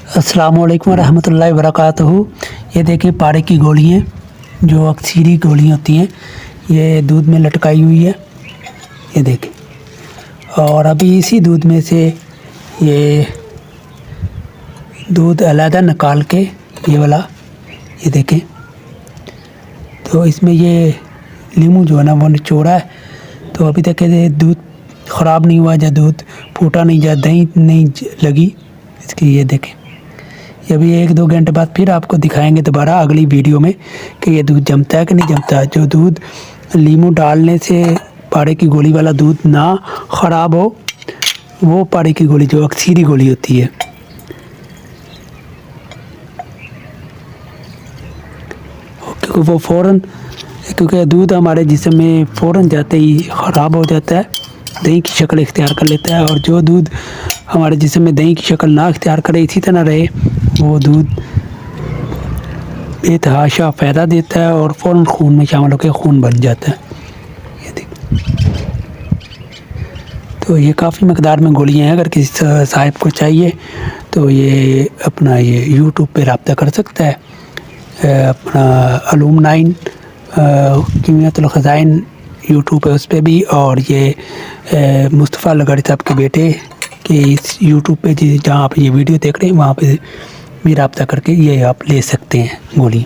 अस्सलामुअलैकुम रहमतुल्लाहि वबरकातुहू। ये देखिए पाड़े की गोली हैं, जो अक्सीरी गोली होती हैं। ये दूध में लटकाई हुई है, ये देखिए। और अभी इसी दूध में से ये दूध अलहदा निकाल के ये वाला, ये देखें। तो इसमें ये लीमू जो है ना वो निचोड़ा है। तो अभी तक ये दूध ख़राब नहीं हुआ, या दूध फूटा नहीं, या दही नहीं लगी इसकी। ये देखें, ये अभी 1-2 घंटे बाद फिर आपको दिखाएंगे दोबारा अगली वीडियो में कि ये दूध जमता है कि नहीं जमता। जो दूध लीमू डालने से पाड़े की गोली वाला दूध ना ख़राब हो, वो पाड़े की गोली जो अक्सीरी गोली होती है। क्योंकि वो फ़ौरन, क्योंकि दूध हमारे जिस्म में फ़ौरन जाते ही ख़राब हो जाता है, दही की शक्ल इख्तियार कर लेता है। और जो दूध हमारे जिस्म में दही की शक्ल ना इख्तियार करे, इसी तरह रहे, वो दूध बेतहाशा फ़ायदा देता है और फ़ौरन खून में शामिल होकर खून बन जाता है। ये देखिए, तो ये काफ़ी मकदार में गोलियाँ हैं। अगर किसी साहिब को चाहिए तो ये अपना ये यूट्यूब पे रब्ता कर सकता है। अपना अलूम9 कीमियातुल ख़ज़ाइन यूट्यूब है, उस पर भी। और ये मुस्तफ़ा लगाड़ी साहब के बेटे के इस यूट्यूब पे जहाँ आप ये वीडियो देख रहे हैं, वहाँ पे भी रब्ता करके ये आप ले सकते हैं गोली।